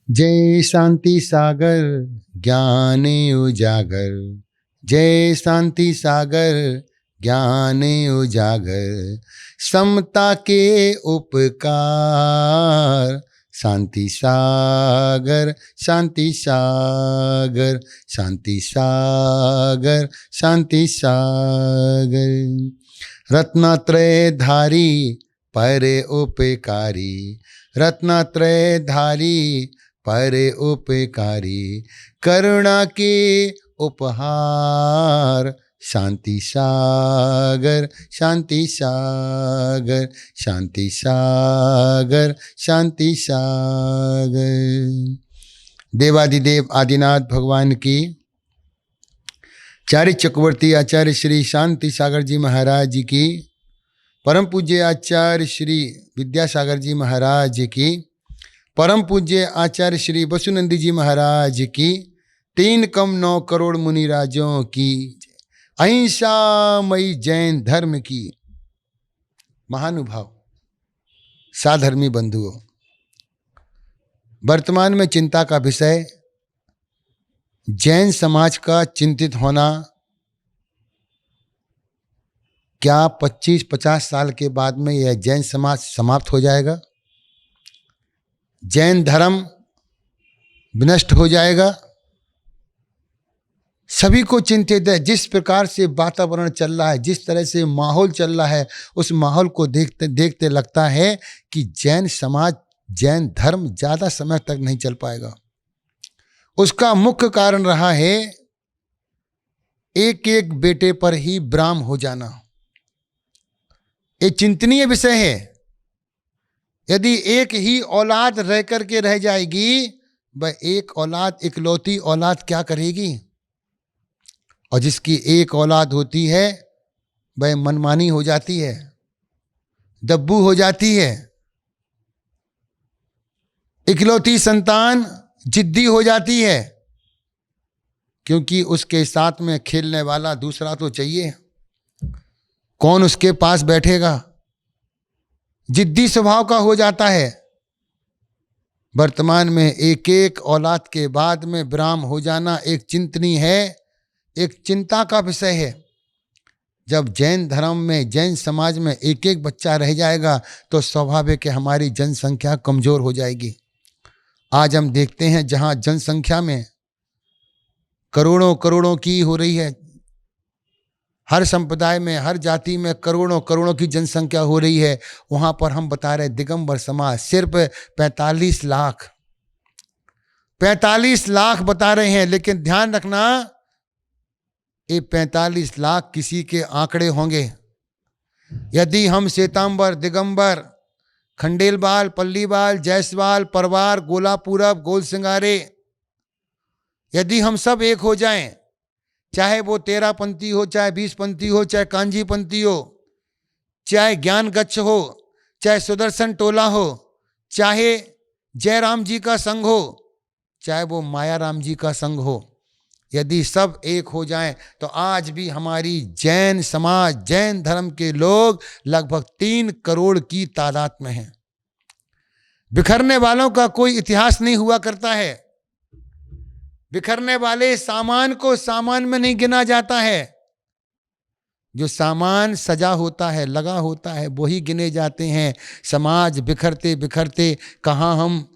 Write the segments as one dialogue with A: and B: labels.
A: जय शांति सागर ज्ञान उजागर, जय शांति सागर ज्ञान उजागर, समता के उपकार शांति सागर, शांति सागर, शांति सागर, शांति सागर। रत्नत्रय धारी पर उपकारी, रत्नत्रय धारी पर उपकारी, करुणा के उपहार शांति सागर, शांति सागर, शांति सागर, शांति सागर। देवादिदेव आदिनाथ भगवान की, चार्य चक्रवर्ती आचार्य श्री शांति सागर जी महाराज जी की, परम पूज्य आचार्य श्री विद्यासागर जी महाराज की, परम पूज्य आचार्य श्री वसुनंदी जी महाराज की, 3,9 करोड़ मुनिराजों की, अहिंसामयी जैन धर्म की। महानुभाव साधर्मी बंधुओं, वर्तमान में चिंता का विषय जैन समाज का चिंतित होना। क्या 25-50 साल के बाद में यह जैन समाज समाप्त हो जाएगा? जैन धर्म विनष्ट हो जाएगा? सभी को चिंतित है। जिस प्रकार से वातावरण चल रहा है, जिस तरह से माहौल चल रहा है, उस माहौल को देखते देखते लगता है कि जैन समाज, जैन धर्म ज़्यादा समय तक नहीं चल पाएगा। उसका मुख्य कारण रहा है एक एक बेटे पर ही ब्राह्म हो जाना। ये चिंतनीय विषय है। यदि एक ही औलाद रह करके रह जाएगी, वह एक औलाद, इकलौती औलाद क्या करेगी? और जिसकी एक औलाद होती है वह मनमानी हो जाती है, दब्बू हो जाती है। इकलौती संतान जिद्दी हो जाती है, क्योंकि उसके साथ में खेलने वाला दूसरा तो चाहिए। कौन उसके पास बैठेगा? जिद्दी स्वभाव का हो जाता है। वर्तमान में एक एक औलाद के बाद में ब्राह्म हो जाना एक चिंतनीय है, एक चिंता का विषय है। जब जैन धर्म में, जैन समाज में एक एक बच्चा रह जाएगा तो स्वाभाविक है हमारी जनसंख्या कमजोर हो जाएगी। आज हम देखते हैं जहां जनसंख्या में करोड़ों करोड़ों की हो रही है, हर संप्रदाय में, हर जाति में करोड़ों करोड़ों की जनसंख्या हो रही है, वहां पर हम बता रहे दिगंबर समाज सिर्फ 45 लाख, 45 लाख बता रहे हैं। लेकिन ध्यान रखना, ये 45 लाख किसी के आंकड़े होंगे। यदि हम श्वेतांबर, दिगंबर, खंडेलवाल, पल्लीवाल, जायसवाल, परवार, गोला पूरब, गोल सिंगारे, यदि हम सब एक हो जाएं, चाहे वो 13 पंथी हो, चाहे 20 पंथी हो, चाहे कांजी पंथी हो, चाहे ज्ञान गच्छ हो, चाहे सुदर्शन टोला हो, चाहे जयराम जी का संघ हो, चाहे वो माया राम जी का संघ हो, यदि सब एक हो जाएं तो आज भी हमारी जैन समाज, जैन धर्म के लोग लगभग 3 करोड़ की तादाद में हैं। बिखरने वालों का कोई इतिहास नहीं हुआ करता है। बिखरने वाले सामान को सामान में नहीं गिना जाता है। जो सामान सजा होता है, लगा होता है, वही गिने जाते हैं। समाज बिखरते बिखरते कहाँ हम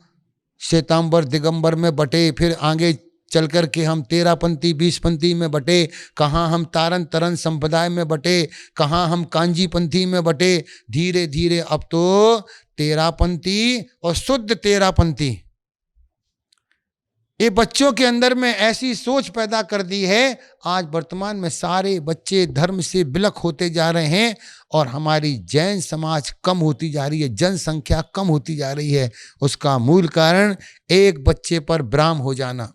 A: श्वेतांबर दिगंबर में बटे, फिर आगे चल कर के हम 13 पंथी 20 पंथी में बटे, कहाँ हम तारन तरन संप्रदाय में बटे, कहाँ हम कांजी पंथी में बटे। धीरे धीरे अब तो 13 पंथी और शुद्ध 13 पंथी, ये बच्चों के अंदर में ऐसी सोच पैदा कर दी है। आज वर्तमान में सारे बच्चे धर्म से विलक होते जा रहे हैं और हमारी जैन समाज कम होती जा रही है, जनसंख्या कम होती जा रही है। उसका मूल कारण एक बच्चे पर ब्राह्म हो जाना।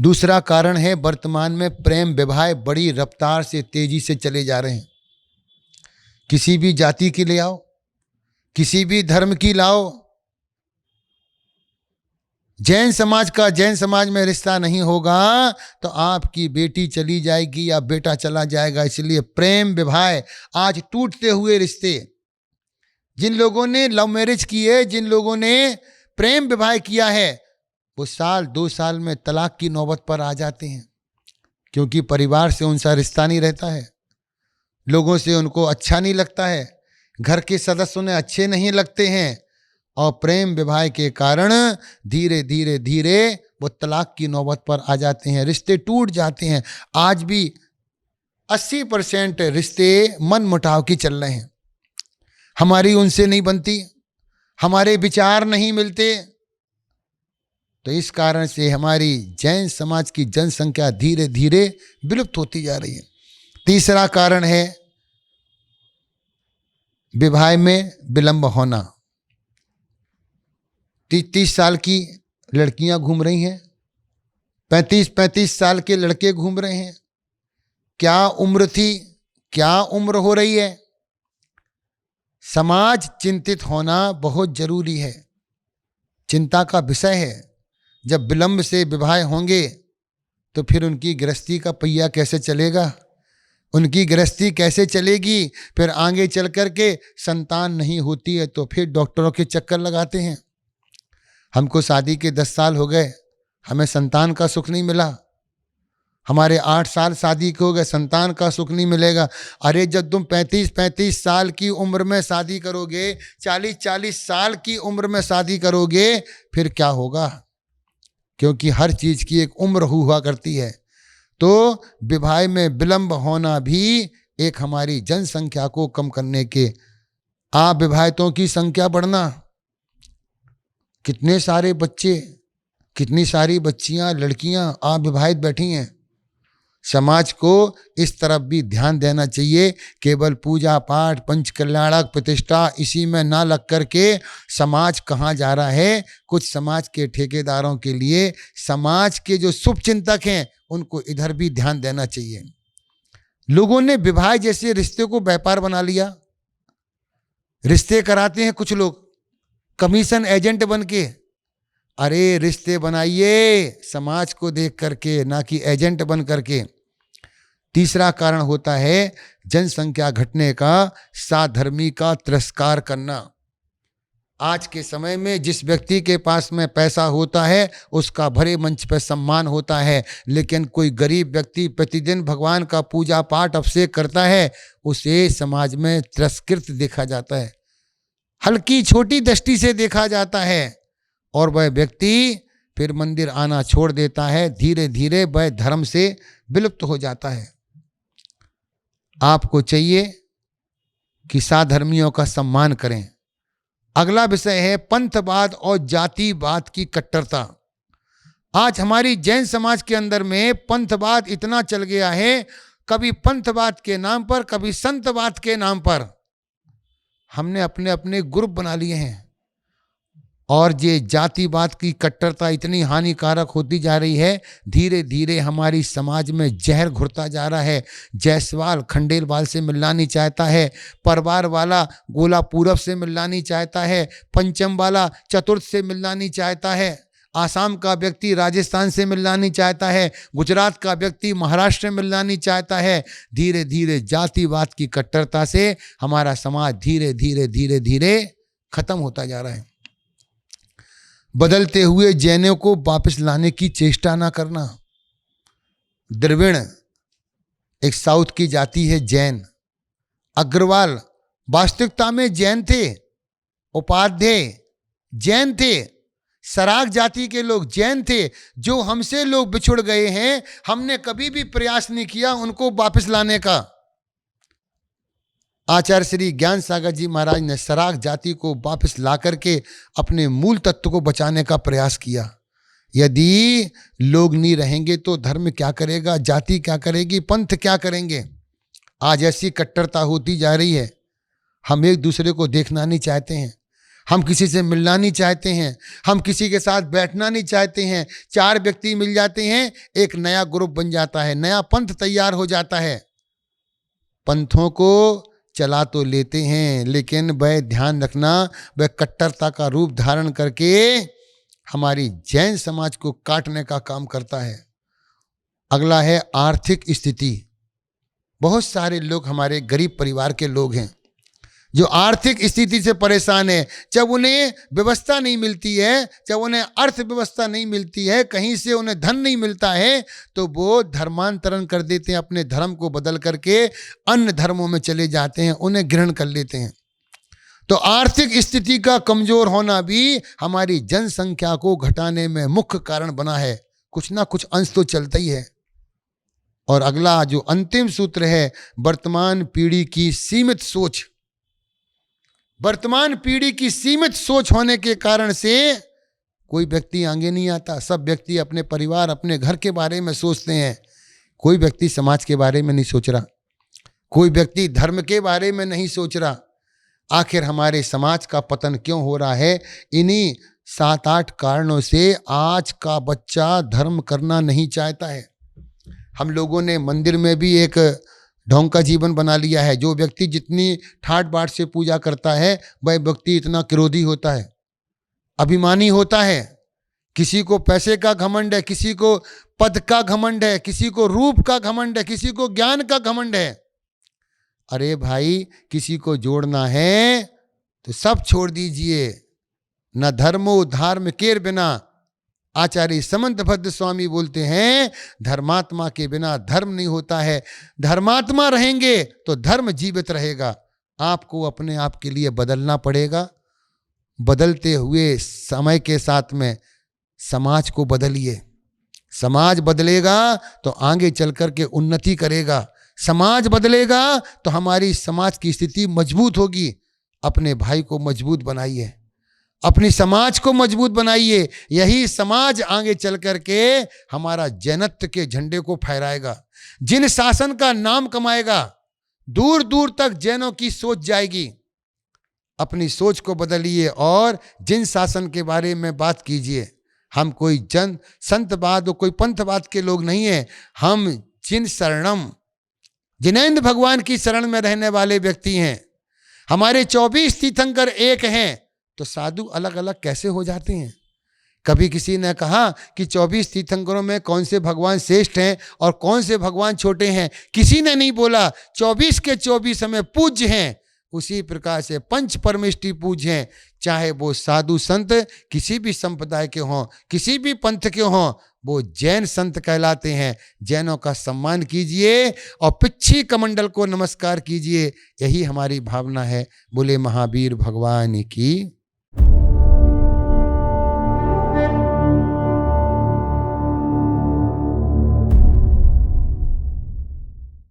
A: दूसरा कारण है वर्तमान में प्रेम विवाह बड़ी रफ्तार से, तेजी से चले जा रहे हैं। किसी भी जाति की ले आओ, किसी भी धर्म की लाओ, जैन समाज का जैन समाज में रिश्ता नहीं होगा तो आपकी बेटी चली जाएगी या बेटा चला जाएगा। इसलिए प्रेम विवाह आज टूटते हुए रिश्ते, जिन लोगों ने लव मैरिज की है, जिन लोगों ने प्रेम विवाह किया है वो साल 2 साल में तलाक की नौबत पर आ जाते हैं, क्योंकि परिवार से उनका रिश्ता नहीं रहता है, लोगों से उनको अच्छा नहीं लगता है, घर के सदस्य उन्हें अच्छे नहीं लगते हैं, और प्रेम विवाह के कारण धीरे धीरे धीरे वो तलाक की नौबत पर आ जाते हैं, रिश्ते टूट जाते हैं। आज भी 80% रिश्ते मन मुटाव की चल रहे हैं, हमारी उनसे नहीं बनती, हमारे विचार नहीं मिलते। तो इस कारण से हमारी जैन समाज की जनसंख्या धीरे धीरे विलुप्त होती जा रही है। तीसरा कारण है विवाह में विलंब होना। 30 साल की लड़कियां घूम रही हैं, 35 साल के लड़के घूम रहे हैं। क्या उम्र थी, क्या उम्र हो रही है? समाज चिंतित होना बहुत जरूरी है, चिंता का विषय है। जब विलंब से विवाह होंगे तो फिर उनकी गृहस्थी का पहिया कैसे चलेगा, उनकी गृहस्थी कैसे चलेगी? फिर आगे चल कर के संतान नहीं होती है तो फिर डॉक्टरों के चक्कर लगाते हैं। हमको शादी के 10 साल हो गए, हमें संतान का सुख नहीं मिला, हमारे 8 साल शादी के हो गए, संतान का सुख नहीं मिलेगा। अरे जब तुम 35 साल की उम्र में शादी करोगे, 40 साल की उम्र में शादी करोगे, फिर क्या होगा? क्योंकि हर चीज की एक उम्र हुआ करती है। तो विवाह में विलंब होना भी एक हमारी जनसंख्या को कम करने के, अविवाहितों की संख्या बढ़ना, कितने सारे बच्चे, कितनी सारी बच्चियां, लड़कियां अविवाहित बैठी हैं। समाज को इस तरफ भी ध्यान देना चाहिए। केवल पूजा पाठ, पंच कल्याणक, प्रतिष्ठा इसी में ना लग करके समाज कहाँ जा रहा है? कुछ समाज के ठेकेदारों के लिए समाज के जो शुभ चिंतक हैं उनको इधर भी ध्यान देना चाहिए। लोगों ने विवाह जैसे रिश्ते को व्यापार बना लिया। रिश्ते कराते हैं कुछ लोग कमीशन एजेंट बन के। अरे रिश्ते बनाइए समाज को देख करके, ना कि एजेंट बन करके। तीसरा कारण होता है जनसंख्या घटने का साधर्मी का तिरस्कार करना। आज के समय में जिस व्यक्ति के पास में पैसा होता है उसका भरे मंच पर सम्मान होता है, लेकिन कोई गरीब व्यक्ति प्रतिदिन भगवान का पूजा पाठ अभिषेक करता है, उसे समाज में तिरस्कृत देखा जाता है, हल्की छोटी दृष्टि से देखा जाता है, और वह व्यक्ति फिर मंदिर आना छोड़ देता है। धीरे धीरे वह धर्म से विलुप्त हो जाता है। आपको चाहिए कि साधर्मियों का सम्मान करें। अगला विषय है पंथवाद और जातिवाद की कट्टरता। आज हमारी जैन समाज के अंदर में पंथवाद इतना चल गया है, कभी पंथवाद के नाम पर, कभी संतवाद के नाम पर हमने अपने अपने ग्रुप बना लिए हैं, और ये जातिवाद की कट्टरता इतनी हानिकारक होती जा रही है, धीरे धीरे हमारी समाज में जहर घुरता जा रहा है। जायसवाल खंडेलवाल से मिलना नहीं चाहता है, परवार वाला गोला पूरब से मिलना नहीं चाहता है, पंचम वाला चतुर्थ से मिलना नहीं चाहता है, आसाम का व्यक्ति राजस्थान से मिलना नहीं चाहता है, गुजरात का व्यक्ति महाराष्ट्र में मिलना नहीं चाहता है। धीरे धीरे जातिवाद की कट्टरता से हमारा समाज धीरे धीरे धीरे धीरे खत्म होता जा रहा है। बदलते हुए जैनों को वापस लाने की चेष्टा ना करना। द्रविड़ एक साउथ की जाति है जैन। अग्रवाल वास्तविकता में जैन थे, उपाध्याय जैन थे, सराग जाति के लोग जैन थे। जो हमसे लोग बिछुड़ गए हैं, हमने कभी भी प्रयास नहीं किया उनको वापस लाने का। आचार्य श्री ज्ञान सागर जी महाराज ने सराग जाति को वापस ला करके अपने मूल तत्व को बचाने का प्रयास किया। यदि लोग नहीं रहेंगे तो धर्म क्या करेगा, जाति क्या करेगी, पंथ क्या करेंगे? आज ऐसी कट्टरता होती जा रही है। हम एक दूसरे को देखना नहीं चाहते हैं, हम किसी से मिलना नहीं चाहते हैं, हम किसी के साथ बैठना नहीं चाहते हैं। 4 व्यक्ति मिल जाते हैं, एक नया ग्रुप बन जाता है, नया पंथ तैयार हो जाता है। पंथों को चला तो लेते हैं, लेकिन वह ध्यान रखना वह कट्टरता का रूप धारण करके हमारी जैन समाज को काटने का काम करता है। अगला है आर्थिक स्थिति। बहुत सारे लोग हमारे गरीब परिवार के लोग हैं, जो आर्थिक स्थिति से परेशान है, जब उन्हें व्यवस्था नहीं मिलती है, जब उन्हें अर्थव्यवस्था नहीं मिलती है, कहीं से उन्हें धन नहीं मिलता है, तो वो धर्मांतरण कर देते हैं, अपने धर्म को बदल करके अन्य धर्मों में चले जाते हैं, उन्हें ग्रहण कर लेते हैं। तो आर्थिक स्थिति का कमजोर होना भी हमारी जनसंख्या को घटाने में मुख्य कारण बना है। कुछ ना कुछ अंश तो चलता ही है। और अगला जो अंतिम सूत्र है, वर्तमान पीढ़ी की सीमित सोच। वर्तमान पीढ़ी की सीमित सोच होने के कारण से कोई व्यक्ति आगे नहीं आता। सब व्यक्ति अपने परिवार, अपने घर के बारे में सोचते हैं। कोई व्यक्ति समाज के बारे में नहीं सोच रहा, कोई व्यक्ति धर्म के बारे में नहीं सोच रहा। आखिर हमारे समाज का पतन क्यों हो रहा है? इन्हीं 7-8 कारणों से आज का बच्चा धर्म करना नहीं चाहता है। हम लोगों ने मंदिर में भी एक ढोंग का जीवन बना लिया है। जो व्यक्ति जितनी ठाट बाट से पूजा करता है, वह व्यक्ति इतना क्रोधी होता है, अभिमानी होता है। किसी को पैसे का घमंड है, किसी को पद का घमंड है, किसी को रूप का घमंड है, किसी को ज्ञान का घमंड है। अरे भाई, किसी को जोड़ना है तो सब छोड़ दीजिए। न धर्मो धर्म केर बिना, आचार्य समंतभद्र स्वामी बोलते हैं, धर्मात्मा के बिना धर्म नहीं होता है। धर्मात्मा रहेंगे तो धर्म जीवित रहेगा। आपको अपने आप के लिए बदलना पड़ेगा। बदलते हुए समय के साथ में समाज को बदलिए। समाज बदलेगा तो आगे चल कर के उन्नति करेगा। समाज बदलेगा तो हमारी समाज की स्थिति मजबूत होगी। अपने भाई को मजबूत बनाइए, अपनी समाज को मजबूत बनाइए। यही समाज आगे चल कर के हमारा जैनत्व के झंडे को फहराएगा। जिन शासन का नाम कमाएगा, दूर दूर तक जैनों की सोच जाएगी। अपनी सोच को बदलिए और जिन शासन के बारे में बात कीजिए। हम कोई जन संतवाद और कोई पंथवाद के लोग नहीं हैं। हम जिन शरणम, जिनेंद्र भगवान की शरण में रहने वाले व्यक्ति हैं। हमारे 24 तीर्थंकर एक हैं, तो साधु अलग अलग कैसे हो जाते हैं? कभी किसी ने कहा कि 24 तीर्थंकरों में कौन से भगवान श्रेष्ठ हैं और कौन से भगवान छोटे हैं? किसी ने नहीं बोला। 24 के 24 हमें पूज्य हैं। उसी प्रकार से पंच परमेष्टि पूज्य हैं, चाहे वो साधु संत किसी भी संप्रदाय के हों, किसी भी पंथ के हों, वो जैन संत कहलाते हैं। जैनों का सम्मान कीजिए और पिच्छी कमंडल को नमस्कार कीजिए। यही हमारी भावना है। बोले महावीर भगवान की।